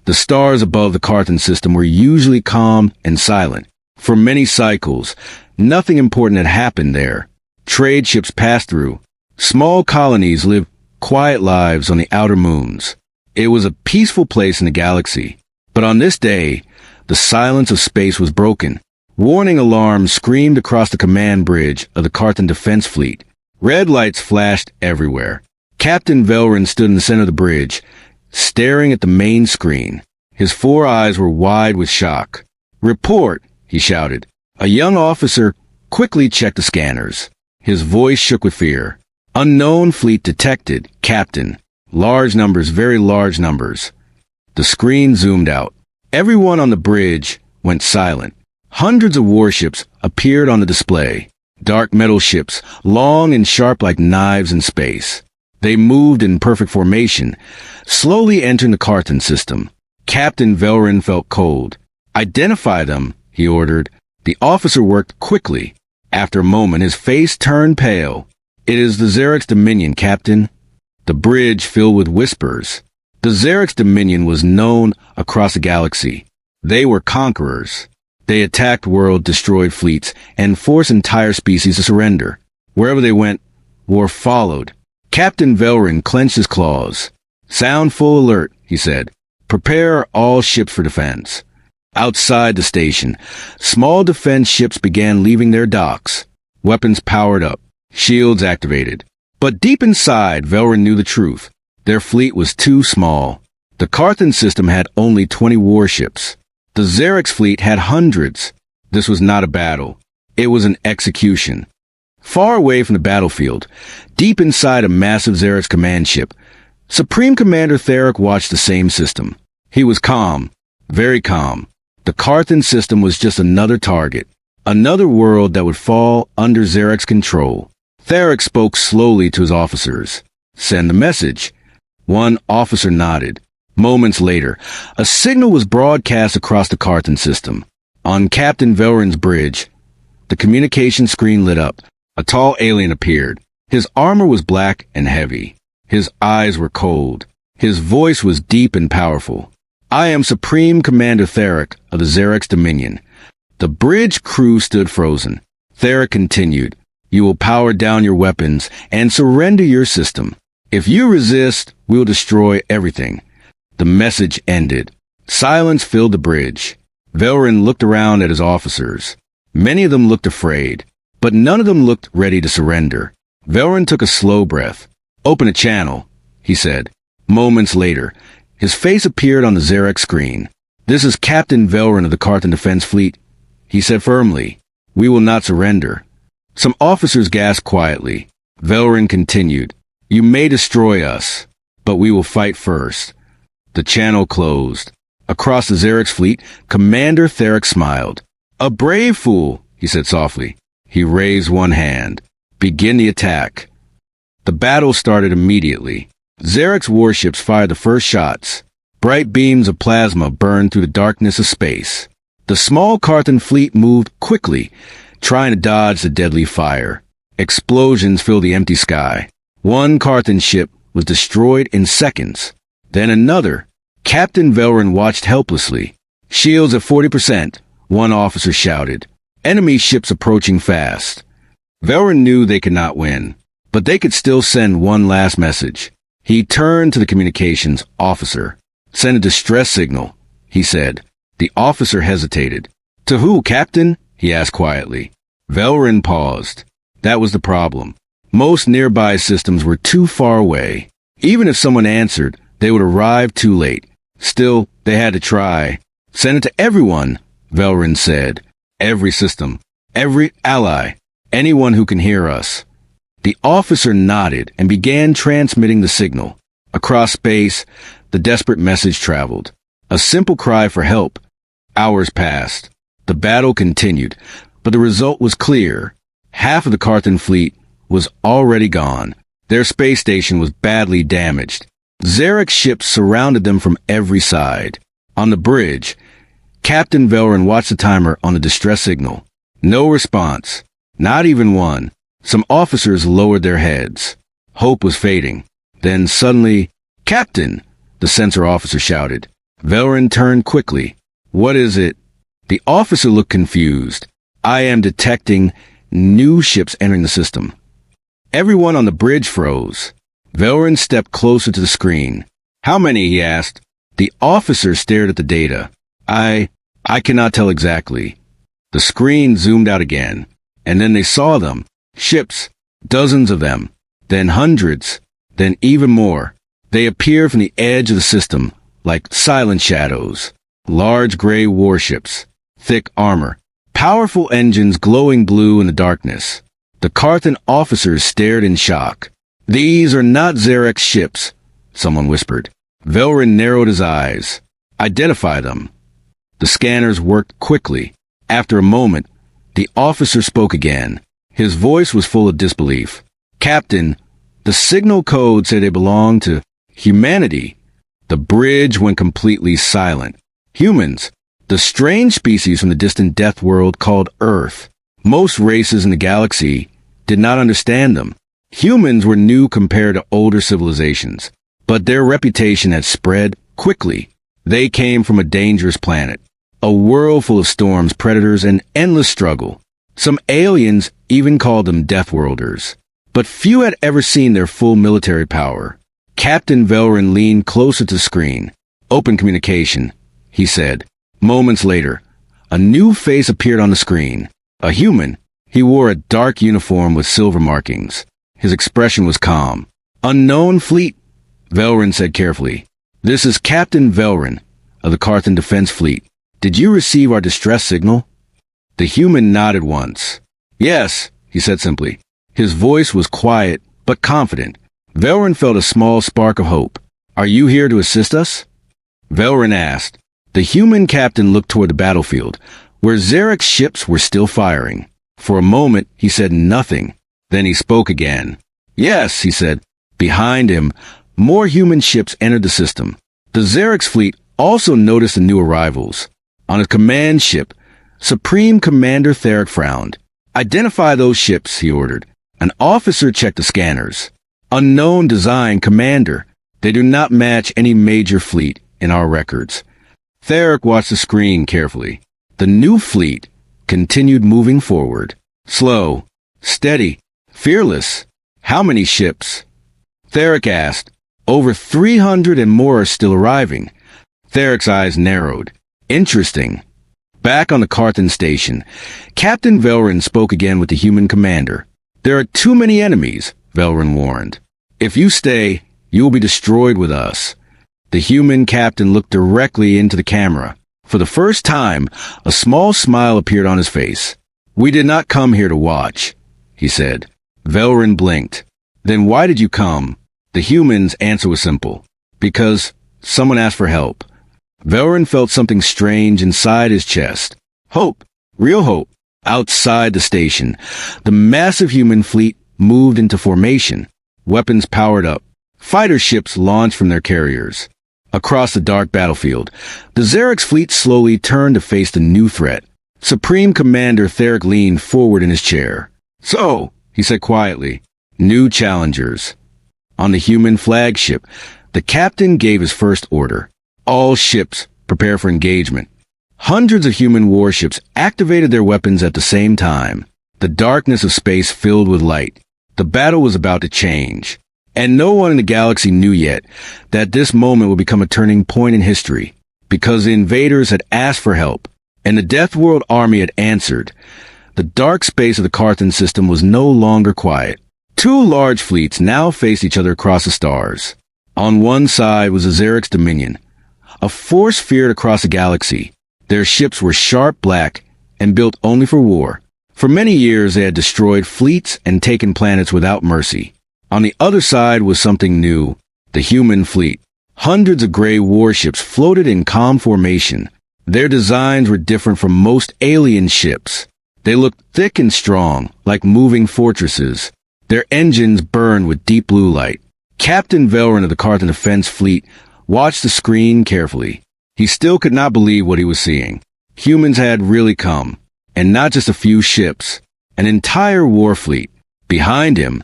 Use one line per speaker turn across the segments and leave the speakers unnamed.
The stars above the Carthan system were usually calm and silent. For many cycles, nothing important had happened there. Trade ships passed through. Small colonies lived quiet lives on the outer moons. It was a peaceful place in the galaxy. But on this day, the silence of space was broken. Warning alarms screamed across the command bridge of the Carthan Defense Fleet. Red lights flashed everywhere. Captain Velrin stood in the center of the bridge, staring at the main screen. His 4 eyes were wide with shock. "Report," he shouted. A young officer quickly checked the scanners. His voice shook with fear. "Unknown fleet detected, Captain. Large numbers, very large numbers." The screen zoomed out. Everyone on the bridge went silent. Hundreds of warships appeared on the display. Dark metal ships, long and sharp like knives in space. They moved in perfect formation, slowly entering the Carthan system. Captain Velrin felt cold. "Identify them," he ordered. The officer worked quickly. After a moment, his face turned pale. "It is the Xerix Dominion, Captain." The bridge filled with whispers. The Xerix Dominion was known across the galaxy. They were conquerors. They attacked world, destroyed fleets, and forced entire species to surrender. Wherever they went, war followed. Captain Velrin clenched his claws. "Sound full alert," he said. "Prepare all ships for defense." Outside the station, small defense ships began leaving their docks. Weapons powered up, shields activated. But deep inside, Velrin knew the truth. Their fleet was too small. The Carthan system had only 20 warships. The Xerix fleet had hundreds. This was not a battle. It was an execution. Far away from the battlefield, deep inside a massive Xerix command ship, Supreme Commander Theric watched the same system. He was calm, very calm. The Carthan system was just another target, another world that would fall under Xerix control. Theric spoke slowly to his officers. "Send the message." One officer nodded. Moments later, a signal was broadcast across the Carthan system. On Captain Velrin's bridge, the communication screen lit up. A tall alien appeared. His armor was black and heavy. His eyes were cold. His voice was deep and powerful. "I am Supreme Commander Theric of the Xerix Dominion." The bridge crew stood frozen. Theric continued. "You will power down your weapons and surrender your system. If you resist, we will destroy everything." The message ended. Silence filled the bridge. Velrin looked around at his officers. Many of them looked afraid, but none of them looked ready to surrender. Velrin took a slow breath. "Open a channel," he said. Moments later, his face appeared on the Xerix screen. "This is Captain Velrin of the Carthan Defense Fleet," he said firmly. "We will not surrender." Some officers gasped quietly. Velrin continued. "You may destroy us, but we will fight first." The channel closed. Across the Xerix fleet, Commander Theric smiled. "A brave fool," he said softly. He raised one hand. "Begin the attack." The battle started immediately. Xerix warships fired the first shots. Bright beams of plasma burned through the darkness of space. The small Carthan fleet moved quickly, trying to dodge the deadly fire. Explosions filled the empty sky. One Carthan ship was destroyed in seconds. Then another. Captain Velrin watched helplessly. "Shields at 40%, one officer shouted. "Enemy ships approaching fast." Velrin knew they could not win, but they could still send one last message. He turned to the communications officer. "Send a distress signal," he said. The officer hesitated. "To who, Captain?" he asked quietly. Velrin paused. That was the problem. Most nearby systems were too far away. Even if someone answered, they would arrive too late. Still, they had to try. "Send it to everyone," Velrin said. "Every system. Every ally. Anyone who can hear us." The officer nodded and began transmitting the signal. Across space, the desperate message traveled. A simple cry for help. Hours passed. The battle continued, but the result was clear. Half of the Carthan fleet was already gone. Their space station was badly damaged. Xerix ships surrounded them from every side. On the bridge, Captain Velrin watched the timer on the distress signal. No response. Not even one. Some officers lowered their heads. Hope was fading. Then suddenly, "Captain!" the sensor officer shouted. Velrin turned quickly. What is it? The officer looked confused. I am detecting new ships entering the system. Everyone on the bridge froze. Velrin stepped closer to the screen. How many? He asked. The officer stared at the data. I cannot tell exactly. The screen zoomed out again, and then they saw them. Ships, dozens of them, then hundreds, then even more. They appeared from the edge of the system, like silent shadows. Large gray warships, thick armor, powerful engines glowing blue in the darkness. The Carthan officers stared in shock. These are not Zarek's ships, someone whispered. Velrin narrowed his eyes. Identify them. The scanners worked quickly. After a moment, the officer spoke again. His voice was full of disbelief. Captain, the signal code said they belonged to humanity. The bridge went completely silent. Humans, the strange species from the distant death world called Earth. Most races in the galaxy did not understand them. Humans were new compared to older civilizations, but their reputation had spread quickly. They came from a dangerous planet, a world full of storms, predators, and endless struggle. Some aliens even called them Deathworlders, but few had ever seen their full military power. Captain Velrin leaned closer to the screen. Open communication, he said. Moments later, a new face appeared on the screen. A human. He wore a dark uniform with silver markings. His expression was calm. Unknown fleet, Velrin said carefully. This is Captain Velrin of the Carthan Defense Fleet. Did you receive our distress signal? The human nodded once. Yes, he said simply. His voice was quiet but confident. Velrin felt a small spark of hope. Are you here to assist us? Velrin asked. The human captain looked toward the battlefield, where Zarek's ships were still firing. For a moment, he said nothing. Then he spoke again. Yes, he said. Behind him, more human ships entered the system. The Zarek's fleet also noticed the new arrivals. On his command ship, Supreme Commander Theric frowned. Identify those ships, he ordered. An officer checked the scanners. Unknown design, Commander. They do not match any major fleet in our records. Theric watched the screen carefully. The new fleet continued moving forward. Slow, steady, fearless. How many ships? Theric asked. Over 300 and more are still arriving. Theric's eyes narrowed. Interesting. Back on the Carthan station, Captain Velrin spoke again with the human commander. There are too many enemies, Velrin warned. If you stay, you will be destroyed with us. The human captain looked directly into the camera. For the first time, a small smile appeared on his face. We did not come here to watch, he said. Velrin blinked. Then why did you come? The human's answer was simple. Because someone asked for help. Velrin felt something strange inside his chest. Hope. Real hope. Outside the station, the massive human fleet moved into formation. Weapons powered up. Fighter ships launched from their carriers. Across the dark battlefield, the Zarek's fleet slowly turned to face the new threat. Supreme Commander Theric leaned forward in his chair. So, he said quietly, new challengers. On the human flagship, the captain gave his first order. All ships, prepare for engagement. Hundreds of human warships activated their weapons at the same time. The darkness of space filled with light. The battle was about to change. And no one in the galaxy knew yet that this moment would become a turning point in history, because the invaders had asked for help, and the Deathworld Army had answered. The dark space of the Carthan system was no longer quiet. Two large fleets now faced each other across the stars. On one side was the Zarek's Dominion, a force feared across the galaxy. Their ships were sharp black and built only for war. For many years they had destroyed fleets and taken planets without mercy. On the other side was something new, the human fleet. Hundreds of gray warships floated in calm formation. Their designs were different from most alien ships. They looked thick and strong, like moving fortresses. Their engines burned with deep blue light. Captain Velrin of the Carthan Defense Fleet watched the screen carefully. He still could not believe what he was seeing. Humans had really come, and not just a few ships, an entire war fleet. Behind him,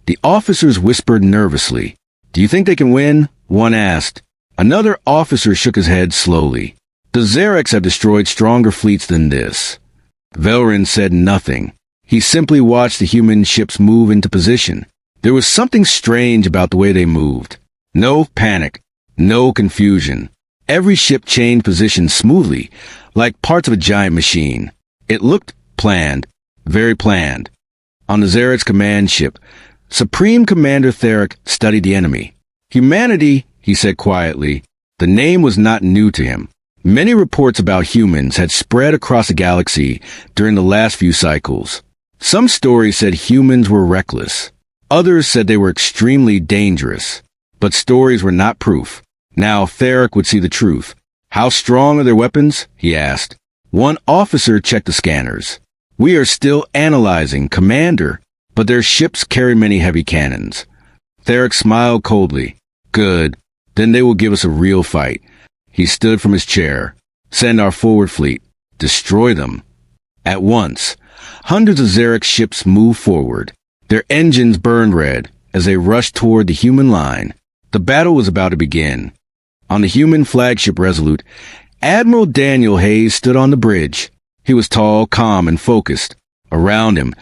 the officers whispered nervously. Do you think they can win? One asked. Another officer shook his head slowly. The Xerix have destroyed stronger fleets than this. Velrin said nothing. He simply watched the human ships move into position. There was something strange about the way they moved. No panic, no confusion. Every ship changed position smoothly, like parts of a giant machine. It looked planned, very planned. On the Xerix command ship, Supreme Commander Theric studied the enemy. Humanity, he said quietly. The name was not new to him. Many reports about humans had spread across the galaxy during the last few cycles. Some stories said humans were reckless. Others said they were extremely dangerous. But stories were not proof. Now Theric would see the truth. How strong are their weapons? He asked. One officer checked the scanners. We are still analyzing, Commander, but their ships carry many heavy cannons. Theric smiled coldly. Good. Then they will give us a real fight. He stood from his chair. Send our forward fleet. Destroy them. At once, hundreds of Xerix ships moved forward. Their engines burned red as they rushed toward the human line. The battle was about to begin. On the human flagship Resolute, Admiral Daniel Hayes stood on the bridge. He was tall, calm, and focused. Around him,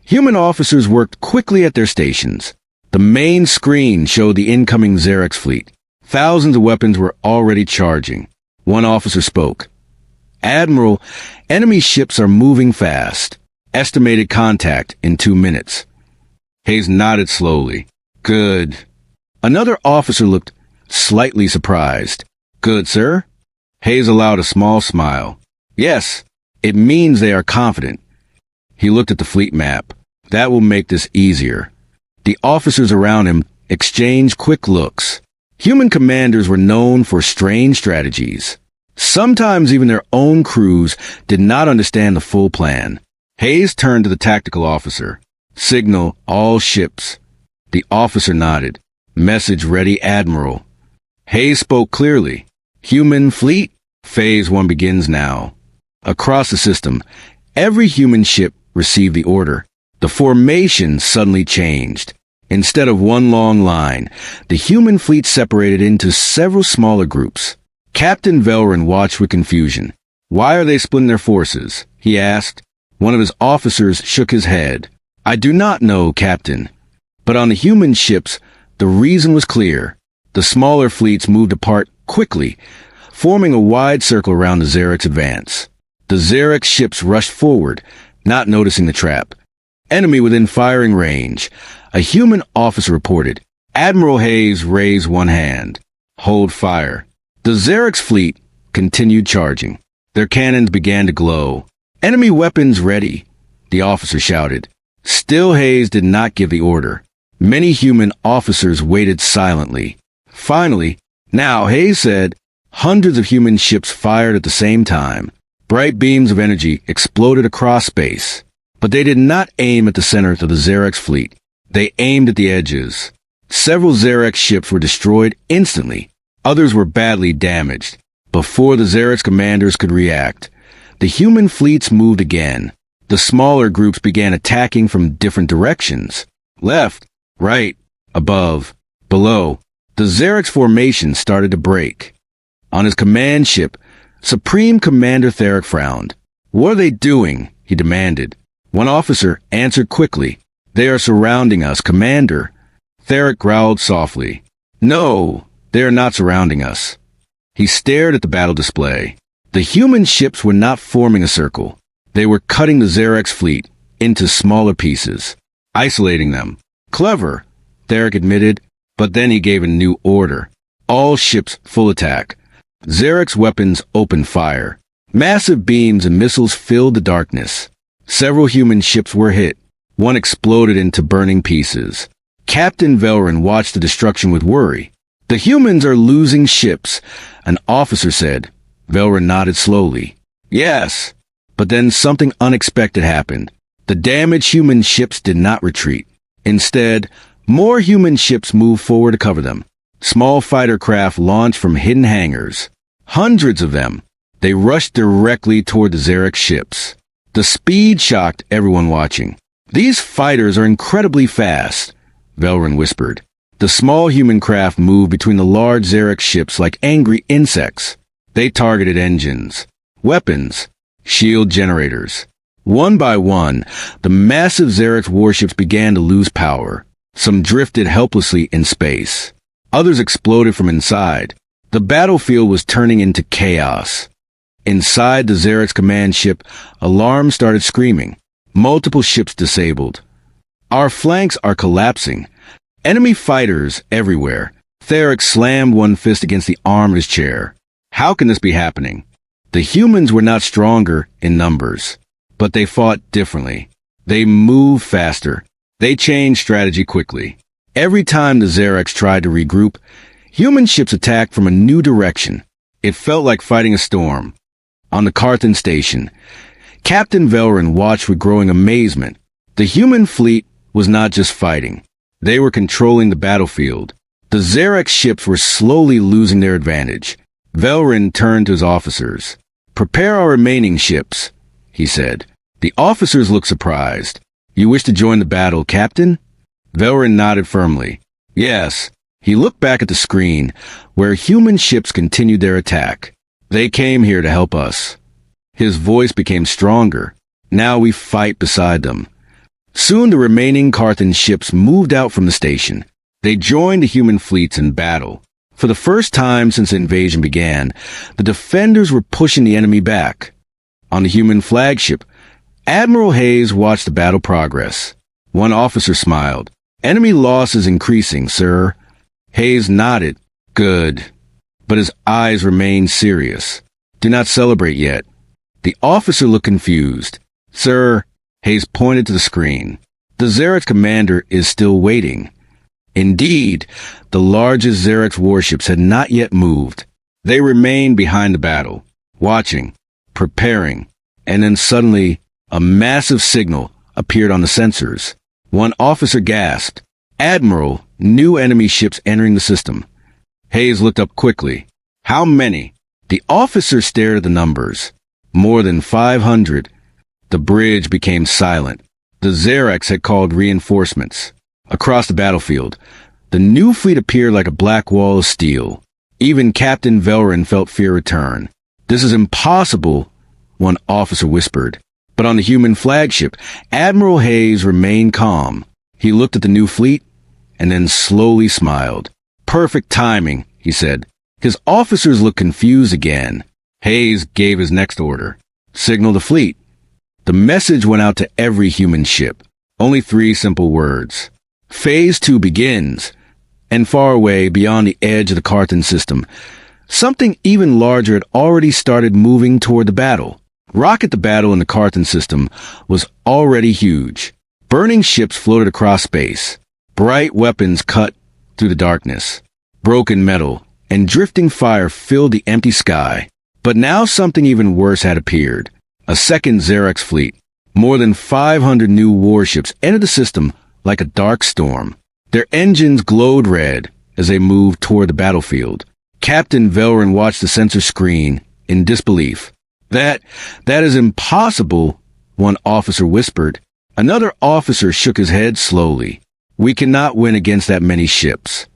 human officers worked quickly at their stations. The main screen showed the incoming Xerix fleet. Thousands of weapons were already charging. One officer spoke. Admiral, enemy ships are moving fast. Estimated contact in 2 minutes. Hayes nodded slowly. Good. Another officer looked slightly surprised. Good, sir? Hayes allowed a small smile. Yes, it means they are confident. He looked at the fleet map. That will make this easier. The officers around him exchanged quick looks. Human commanders were known for strange strategies. Sometimes even their own crews did not understand the full plan. Hayes turned to the tactical officer. Signal all ships. The officer nodded. Message ready, Admiral. Hayes spoke clearly. Human fleet? Phase 1 begins now. Across the system, every human ship received the order. The formation suddenly changed. Instead of one long line, the human fleet separated into several smaller groups. Captain Velrin watched with confusion. Why are they splitting their forces? He asked. One of his officers shook his head. I do not know, Captain. But on the human ships, the reason was clear. The smaller fleets moved apart quickly, forming a wide circle around the Xerix advance. The Xerix ships rushed forward, not noticing the trap. Enemy within firing range. A human officer reported. Admiral Hayes raised one hand. Hold fire. The Xerix fleet continued charging. Their cannons began to glow. Enemy weapons ready, the officer shouted. Still Hayes did not give the order. Many human officers waited silently. Finally, now Hayes said, hundreds of human ships fired at the same time. Bright beams of energy exploded across space. But they did not aim at the center of the Xerix fleet. They aimed at the edges. Several Xerix ships were destroyed instantly. Others were badly damaged. Before the Xerix commanders could react, the human fleets moved again. The smaller groups began attacking from different directions. Left, right, above, below. The Xerix formation started to break. On his command ship, Supreme Commander Theric frowned. What are they doing? He demanded. One officer answered quickly. They are surrounding us, Commander. Theric growled softly. No, they are not surrounding us. He stared at the battle display. The human ships were not forming a circle. They were cutting the Xerix fleet into smaller pieces, isolating them. Clever, Theric admitted, but then he gave a new order. All ships full attack. Xerix weapons opened fire. Massive beams and missiles filled the darkness. Several human ships were hit. One exploded into burning pieces. Captain Velrin watched the destruction with worry. The humans are losing ships, an officer said. Velrin nodded slowly. Yes, but then something unexpected happened. The damaged human ships did not retreat. Instead, more human ships moved forward to cover them. Small fighter craft launched from hidden hangars. Hundreds of them. They rushed directly toward the Xerix ships. The speed shocked everyone watching. These fighters are incredibly fast, Velrin whispered. The small human craft moved between the large Xerx ships like angry insects. They targeted engines, weapons, shield generators. One by one, the massive Xerx warships began to lose power. Some drifted helplessly in space. Others exploded from inside. The battlefield was turning into chaos. Inside the Xerx command ship, alarms started screaming. Multiple ships disabled. Our flanks are collapsing. Enemy fighters everywhere. Theric slammed one fist against the arm of his chair. How can this be happening? The humans were not stronger in numbers, but they fought differently. They moved faster. They changed strategy quickly. Every time the Xerx tried to regroup, human ships attacked from a new direction. It felt like fighting a storm. On the Carthan station, Captain Velrin watched with growing amazement. The human fleet was not just fighting. They were controlling the battlefield. The Xerx ships were slowly losing their advantage. Velrin turned to his officers. "Prepare our remaining ships," he said. The officers looked surprised. "You wish to join the battle, Captain?" Velrin nodded firmly. "Yes." He looked back at the screen, where human ships continued their attack. "They came here to help us." His voice became stronger. "Now we fight beside them." Soon the remaining Carthan ships moved out from the station. They joined the human fleets in battle. For the first time since the invasion began, the defenders were pushing the enemy back. On the human flagship, Admiral Hayes watched the battle progress. One officer smiled. "Enemy loss is increasing, sir." Hayes nodded. "Good." But his eyes remained serious. "Do not celebrate yet." The officer looked confused. "Sir," Hayes pointed to the screen. "The Xerx commander is still waiting." Indeed, the largest Xerx warships had not yet moved. They remained behind the battle, watching, preparing, and then suddenly, a massive signal appeared on the sensors. One officer gasped. "Admiral, new enemy ships entering the system." Hayes looked up quickly. "How many?" The officer stared at the numbers. "More than 500. The bridge became silent. The Xerx had called reinforcements. Across the battlefield, the new fleet appeared like a black wall of steel. Even Captain Velrin felt fear return. "This is impossible," one officer whispered. But on the human flagship, Admiral Hayes remained calm. He looked at the new fleet and then slowly smiled. "Perfect timing," he said. His officers looked confused again. Hayes gave his next order. "Signal the fleet." The message went out to every human ship. Only 3 simple words. Phase 2 begins. And far away, beyond the edge of the Carthan system, something even larger had already started moving toward the battle. Rocket the battle in the Carthan system was already huge. Burning ships floated across space. Bright weapons cut through the darkness. Broken metal and drifting fire filled the empty sky. But now something even worse had appeared. A second Xerx fleet. More than 500 new warships entered the system like a dark storm. Their engines glowed red as they moved toward the battlefield. Captain Velrin watched the sensor screen in disbelief. That is impossible," one officer whispered. Another officer shook his head slowly. "We cannot win against that many ships."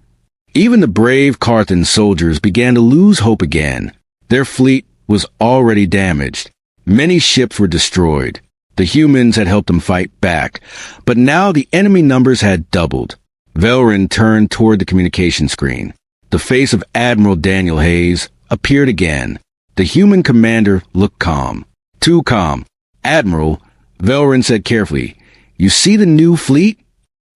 Even the brave Carthan soldiers began to lose hope again. Their fleet was already damaged. Many ships were destroyed. The humans had helped them fight back, but now the enemy numbers had doubled. Velrin turned toward the communication screen. The face of Admiral Daniel Hayes appeared again. The human commander looked calm. Too calm. "Admiral," Velrin said carefully, "you see the new fleet?"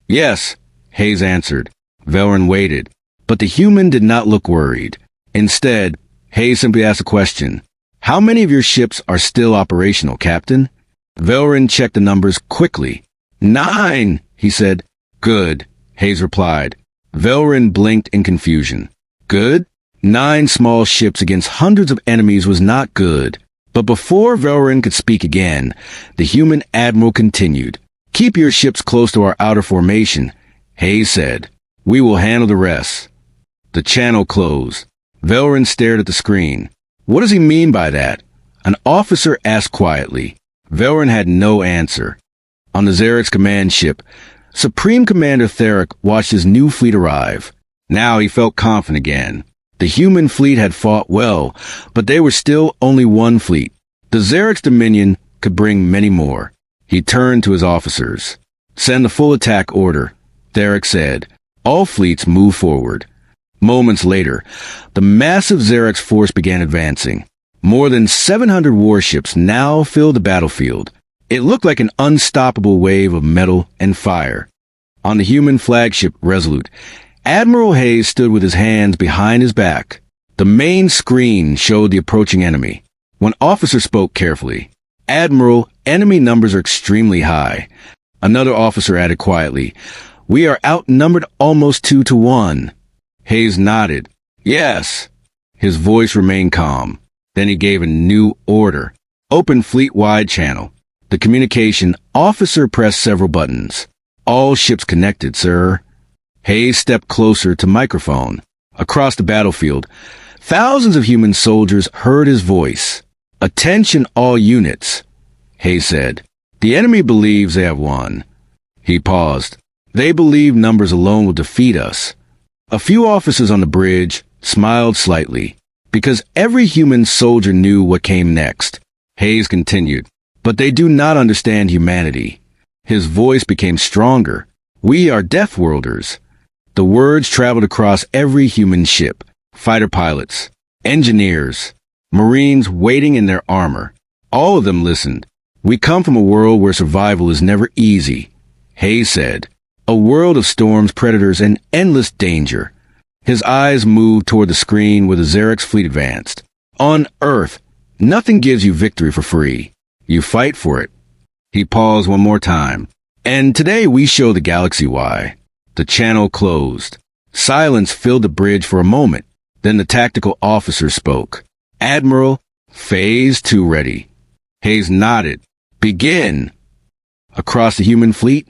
"Yes," Hayes answered. Velrin waited, but the human did not look worried. Instead, Hayes simply asked a question. "How many of your ships are still operational, Captain?" Velrin checked the numbers quickly. 9, he said. "Good," Hayes replied. Velrin blinked in confusion. "Good?" 9 small ships against hundreds of enemies was not good. But before Velrin could speak again, the human admiral continued. "Keep your ships close to our outer formation," Hayes said. "We will handle the rest." The channel closed. Velrin stared at the screen. "What does he mean by that?" An officer asked quietly. Velrin had no answer. On the Xerx command ship, Supreme Commander Theric watched his new fleet arrive. Now he felt confident again. The human fleet had fought well, but they were still only one fleet. The Xerix Dominion could bring many more. He turned to his officers. "Send the full attack order," Theric said. All fleets moved forward. Moments later, the massive Xerix force began advancing. More than 700 warships now filled the battlefield. It looked like an unstoppable wave of metal and fire. On the human flagship Resolute, Admiral Hayes stood with his hands behind his back. The main screen showed the approaching enemy. One officer spoke carefully. "Admiral, enemy numbers are extremely high." Another officer added quietly, "We are outnumbered almost 2-1. Hayes nodded. "Yes." His voice remained calm. Then he gave a new order. "Open fleet-wide channel." The communication officer pressed several buttons. "All ships connected, sir." Hayes stepped closer to microphone. Across the battlefield, thousands of human soldiers heard his voice. "Attention all units," Hayes said. "The enemy believes they have won." He paused. "They believe numbers alone will defeat us." A few officers on the bridge smiled slightly, because every human soldier knew what came next. Hayes continued, "But they do not understand humanity." His voice became stronger. "We are Deathworlders." The words traveled across every human ship. Fighter pilots, engineers, Marines waiting in their armor. All of them listened. "We come from a world where survival is never easy," Hayes said. "A world of storms, predators, and endless danger." His eyes moved toward the screen where the Xerix fleet advanced. "On Earth, nothing gives you victory for free. You fight for it." He paused one more time. "And today we show the galaxy why." The channel closed. Silence filled the bridge for a moment. Then the tactical officer spoke. "Admiral, Phase 2 ready." Hayes nodded. "Begin." Across the human fleet,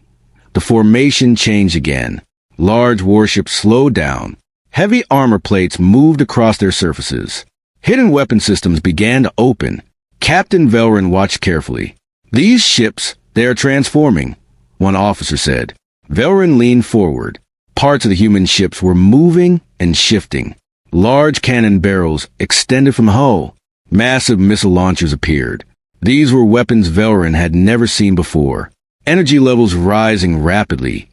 the formation changed again. Large warships slowed down. Heavy armor plates moved across their surfaces. Hidden weapon systems began to open. Captain Velrin watched carefully. "These ships, they are transforming," one officer said. Velrin leaned forward. Parts of the human ships were moving and shifting. Large cannon barrels extended from hull. Massive missile launchers appeared. These were weapons Velrin had never seen before. Energy levels rising rapidly.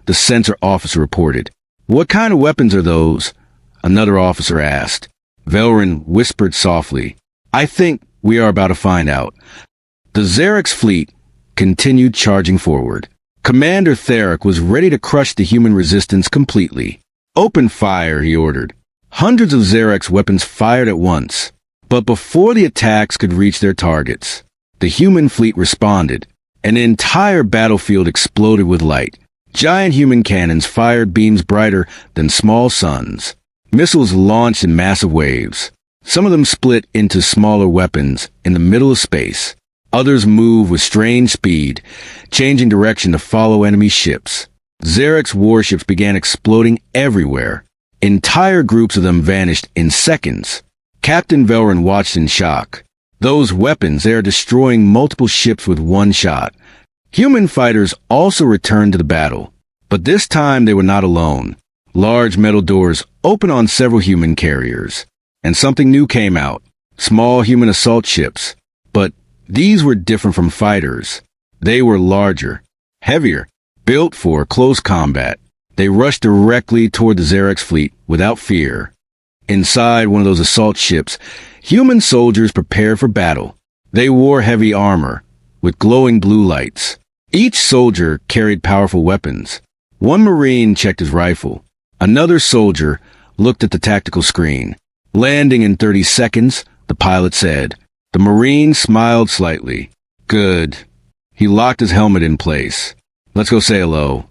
The sensor officer reported. "What kind of weapons are those?" Another officer asked. Velrin whispered softly. "I think we are about to find out." The Xerix fleet continued charging forward. Commander Theric was ready to crush the human resistance completely. "Open fire," he ordered. Hundreds of Xerix weapons fired at once. But before the attacks could reach their targets, the human fleet responded. An entire battlefield exploded with light. Giant human cannons fired beams brighter than small suns. Missiles launched in massive waves. Some of them split into smaller weapons in the middle of space. Others moved with strange speed, changing direction to follow enemy ships. Xerix warships began exploding everywhere. Entire groups of them vanished in seconds. Captain Velrin watched in shock. "Those weapons, they are destroying multiple ships with one shot." Human fighters also returned to the battle, but this time they were not alone. Large metal doors opened on several human carriers, and something new came out. Small human assault ships. But these were different from fighters. They were larger, heavier, built for close combat. They rushed directly toward the Xerix fleet without fear. Inside one of those assault ships, human soldiers prepared for battle. They wore heavy armor, with glowing blue lights. Each soldier carried powerful weapons. One Marine checked his rifle. Another soldier looked at the tactical screen. "Landing in 30 seconds, the pilot said. The Marine smiled slightly. "Good." He locked his helmet in place. "Let's go say hello."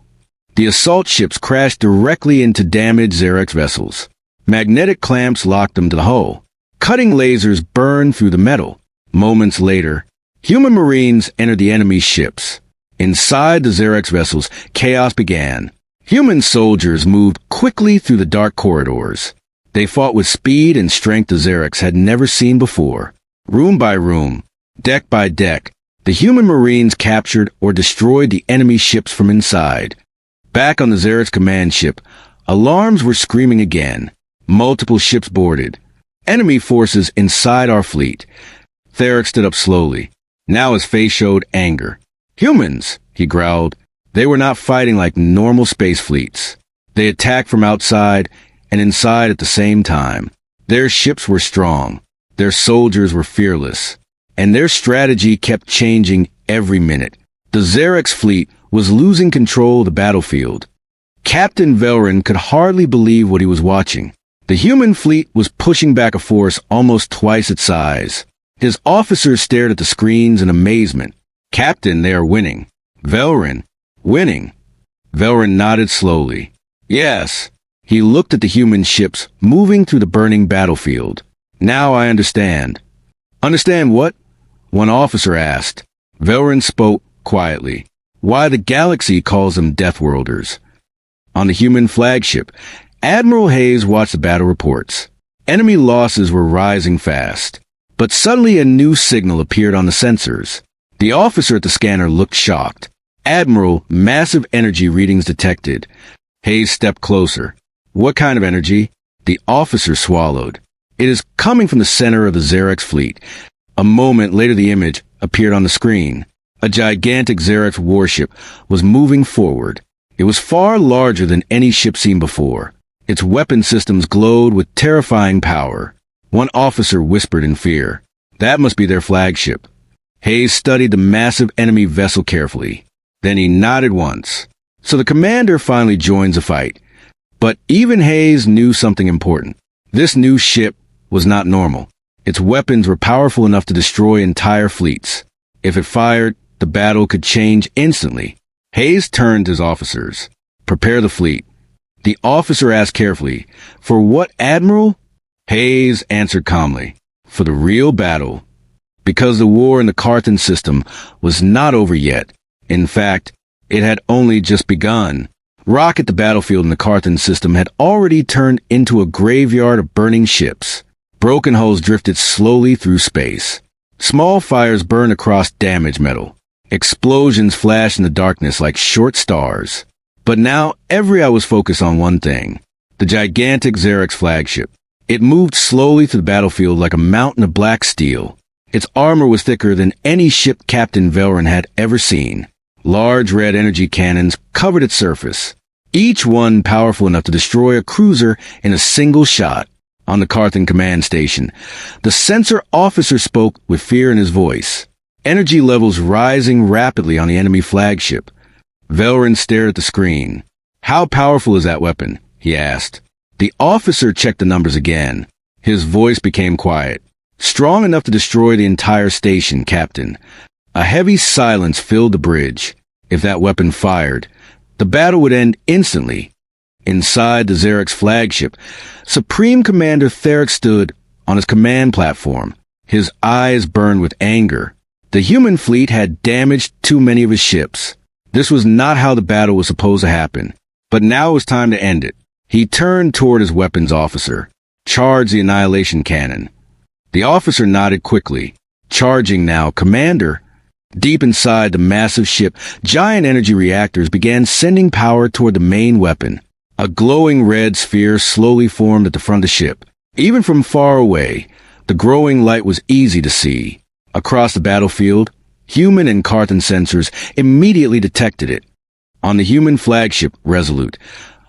The assault ships crashed directly into damaged Xerix vessels. Magnetic clamps locked them to the hull. Cutting lasers burned through the metal. Moments later, human Marines entered the enemy's ships. Inside the Xerix vessels, chaos began. Human soldiers moved quickly through the dark corridors. They fought with speed and strength the Xerix had never seen before. Room by room, deck by deck, The human marines captured or destroyed the enemy ships from inside. Back on the Xerix command ship, alarms were screaming again. Multiple ships boarded. Enemy forces inside our fleet. Theric stood up slowly. Now his face showed anger. Humans, he growled. They were not fighting like normal space fleets. They attacked from outside and inside at the same time. Their ships were strong. Their soldiers were fearless. And their strategy kept changing every minute. The Xerix fleet was losing control of the battlefield. Captain Velrin could hardly believe what he was watching. The human fleet was pushing back a force almost twice its size. His officers stared at the screens in amazement. Captain, they are winning. Velrin, winning. Velrin nodded slowly. Yes. He looked at the human ships moving through the burning battlefield. Now I understand. Understand what? One officer asked. Velrin spoke quietly. Why the galaxy calls them Deathworlders. On the human flagship, Admiral Hayes watched the battle reports. Enemy losses were rising fast. But suddenly a new signal appeared on the sensors. The officer at the scanner looked shocked. Admiral, massive energy readings detected. Hayes stepped closer. What kind of energy? The officer swallowed. It is coming from the center of the Xerix fleet. A moment later the image appeared on the screen. A gigantic Xerix warship was moving forward. It was far larger than any ship seen before. Its weapon systems glowed with terrifying power. One officer whispered in fear. That must be their flagship. Hayes studied the massive enemy vessel carefully. Then he nodded once. So the commander finally joins the fight. But even Hayes knew something important. This new ship was not normal. Its weapons were powerful enough to destroy entire fleets. If it fired, the battle could change instantly. Hayes turned to his officers. Prepare the fleet. The officer asked carefully, For what, Admiral? Hayes answered calmly, For the real battle. Because the war in the Carthan system was not over yet. In fact, it had only just begun. Rock at the battlefield in the Carthan system had already turned into a graveyard of burning ships. Broken hulls drifted slowly through space. Small fires burned across damaged metal. Explosions flashed in the darkness like short stars. But now every eye was focused on one thing. The gigantic Xerix flagship. It moved slowly through the battlefield like a mountain of black steel. Its armor was thicker than any ship Captain Velrin had ever seen. Large red energy cannons covered its surface, each one powerful enough to destroy a cruiser in a single shot. On the Carthan command station, the sensor officer spoke with fear in his voice. Energy levels rising rapidly on the enemy flagship. Velrin stared at the screen. How powerful is that weapon? He asked. The officer checked the numbers again. His voice became quiet. Strong enough to destroy the entire station, Captain. A heavy silence filled the bridge. If that weapon fired, the battle would end instantly. Inside the Xerix flagship, Supreme Commander Theric stood on his command platform. His eyes burned with anger. The human fleet had damaged too many of his ships. This was not how the battle was supposed to happen. But now it was time to end it. He turned toward his weapons officer. Charge the annihilation cannon. The officer nodded quickly. Charging now, Commander. Deep inside the massive ship, giant energy reactors began sending power toward the main weapon. A glowing red sphere slowly formed at the front of the ship. Even from far away, the growing light was easy to see. Across the battlefield, human and Carthan sensors immediately detected it. On the human flagship, Resolute,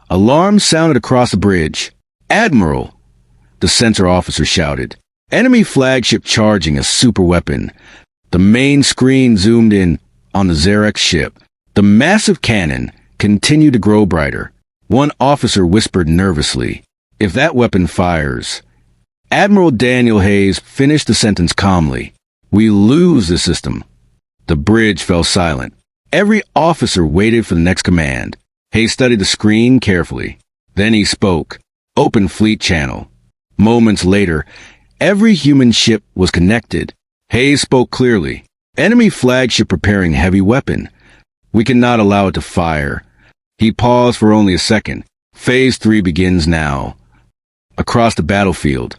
alarms sounded across the bridge. Admiral! The sensor officer shouted. Enemy flagship charging a super weapon. The main screen zoomed in on the Xerix ship. The massive cannon continued to grow brighter. One officer whispered nervously, If that weapon fires. Admiral Daniel Hayes finished the sentence calmly. We lose the system. The bridge fell silent. Every officer waited for the next command. Hayes studied the screen carefully. Then he spoke. Open fleet channel. Moments later, every human ship was connected. Hayes spoke clearly. Enemy flagship preparing heavy weapon. We cannot allow it to fire. He paused for only a second. Phase 3 begins now. Across the battlefield,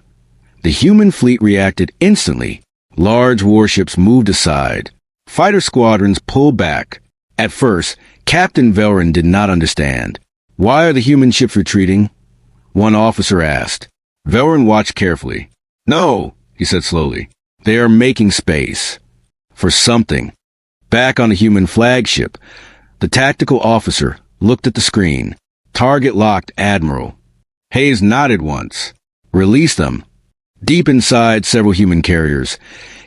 the human fleet reacted instantly. Large warships moved aside. Fighter squadrons pulled back. At first, Captain Velrin did not understand. Why are the human ships retreating? One officer asked. Velrin watched carefully. No, he said slowly. They are making space. For something. Back on the human flagship, the tactical officer looked at the screen. Target locked, Admiral. Hayes nodded once. Release them. Deep inside several human carriers,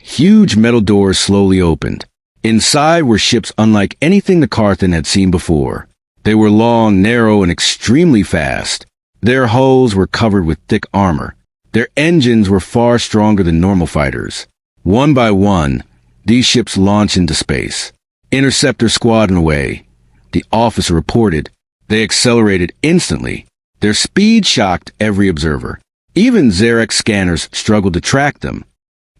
huge metal doors slowly opened. Inside were ships unlike anything the Carthan had seen before. They were long, narrow, and extremely fast. Their hulls were covered with thick armor. Their engines were far stronger than normal fighters. One by one, these ships launched into space. Interceptor squadron away. The officer reported. They accelerated instantly. Their speed shocked every observer. Even Xerec scanners struggled to track them.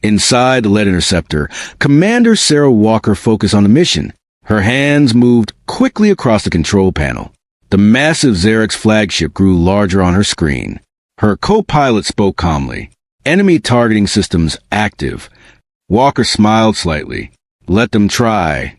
Inside the lead interceptor, Commander Sarah Walker focused on the mission. Her hands moved quickly across the control panel. The massive Xerec's flagship grew larger on her screen. Her co-pilot spoke calmly. Enemy targeting systems active. Walker smiled slightly. Let them try.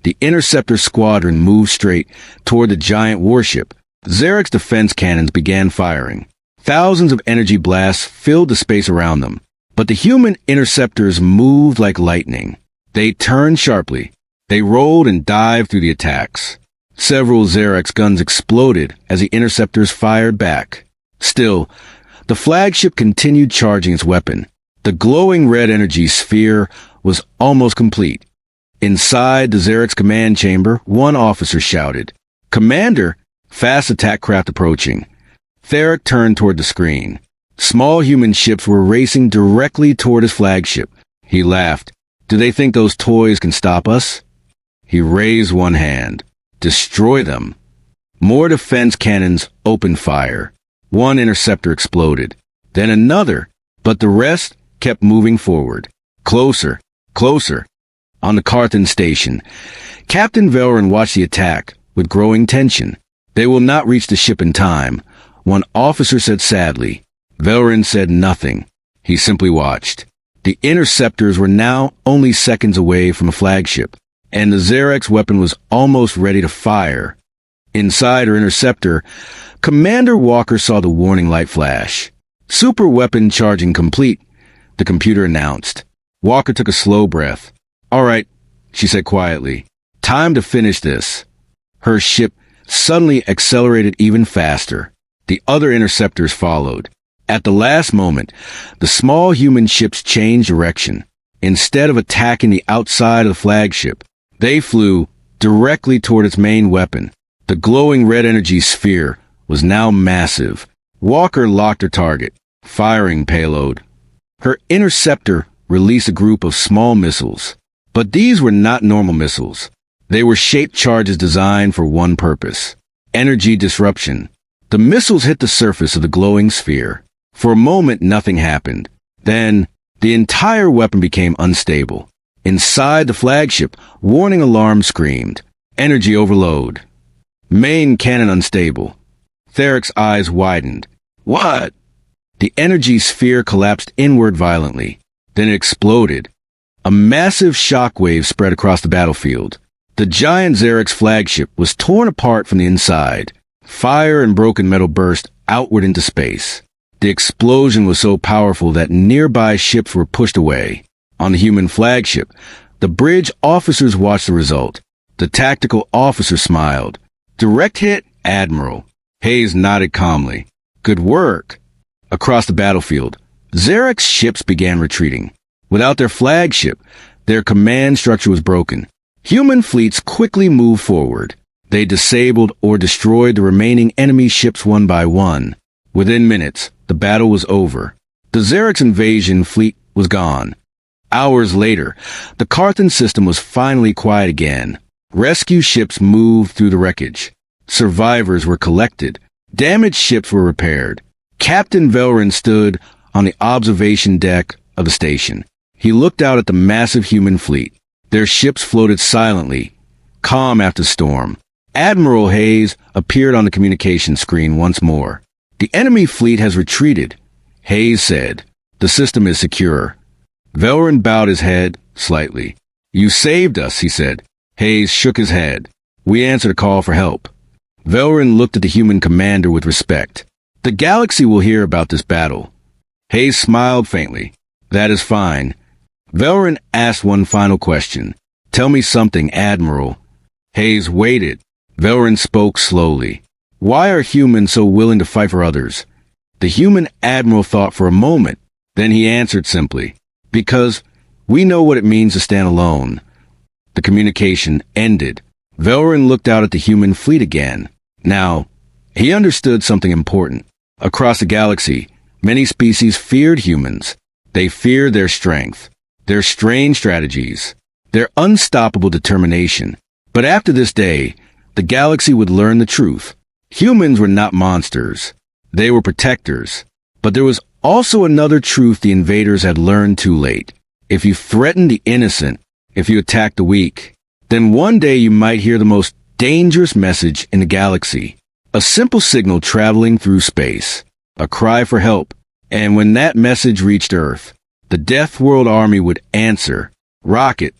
The interceptor squadron moved straight toward the giant warship. Xerec's defense cannons began firing. Thousands of energy blasts filled the space around them. But the human interceptors moved like lightning. They turned sharply. They rolled and dived through the attacks. Several Xerec's guns exploded as the interceptors fired back. Still, the flagship continued charging its weapon. The glowing red energy sphere was almost complete. Inside the Xerec's command chamber, one officer shouted, "Commander, fast attack craft approaching." Theric turned toward the screen. Small human ships were racing directly toward his flagship. He laughed. Do they think those toys can stop us? He raised one hand. Destroy them. More defense cannons opened fire. One interceptor exploded. Then another. But the rest kept moving forward. Closer. Closer. On the Carthan station, Captain Velrin watched the attack with growing tension. They will not reach the ship in time, one officer said sadly. Velrin said nothing. He simply watched. The interceptors were now only seconds away from a flagship, and the Xerec's weapon was almost ready to fire. Inside her interceptor, Commander Walker saw the warning light flash. Super weapon charging complete, the computer announced. Walker took a slow breath. All right, she said quietly. Time to finish this. Her ship suddenly accelerated even faster. The other interceptors followed. At the last moment, the small human ships changed direction. Instead of attacking the outside of the flagship, they flew directly toward its main weapon. The glowing red energy sphere was now massive. Walker locked her target, firing payload. Her interceptor released a group of small missiles. But these were not normal missiles. They were shaped charges designed for one purpose: energy disruption. The missiles hit the surface of the glowing sphere. For a moment, nothing happened. Then, the entire weapon became unstable. Inside the flagship, warning alarm screamed. Energy overload. Main cannon unstable. Theric's eyes widened. What? The energy sphere collapsed inward violently. Then it exploded. A massive shockwave spread across the battlefield. The giant Xerec's flagship was torn apart from the inside. Fire and broken metal burst outward into space. The explosion was so powerful that nearby ships were pushed away. On the human flagship, the bridge officers watched the result. The tactical officer smiled. Direct hit, Admiral. Hayes nodded calmly. Good work. Across the battlefield, Xerec's ships began retreating. Without their flagship, their command structure was broken. Human fleets quickly moved forward. They disabled or destroyed the remaining enemy ships one by one. Within minutes, the battle was over. The Xerec's invasion fleet was gone. Hours later, the Carthan system was finally quiet again. Rescue ships moved through the wreckage. Survivors were collected. Damaged ships were repaired. Captain Velrin stood on the observation deck of the station. He looked out at the massive human fleet. Their ships floated silently, calm after the storm. Admiral Hayes appeared on the communication screen once more. The enemy fleet has retreated, Hayes said. The system is secure. Velrin bowed his head slightly. You saved us, he said. Hayes shook his head. We answered a call for help. Velrin looked at the human commander with respect. The galaxy will hear about this battle. Hayes smiled faintly. That is fine. Velrin asked one final question. Tell me something, Admiral. Hayes waited. Velrin spoke slowly. Why are humans so willing to fight for others? The human admiral thought for a moment. Then he answered simply. Because we know what it means to stand alone. The communication ended. Velrin looked out at the human fleet again. Now, he understood something important. Across the galaxy, many species feared humans. They feared their strength, their strange strategies, their unstoppable determination. But after this day, the galaxy would learn the truth. Humans were not monsters. They were protectors. But there was also another truth the invaders had learned too late. If you threaten the innocent, if you attack the weak, then one day you might hear the most dangerous message in the galaxy. A simple signal traveling through space. A cry for help. And when that message reached Earth, the Deathworld Army would answer. Rocket,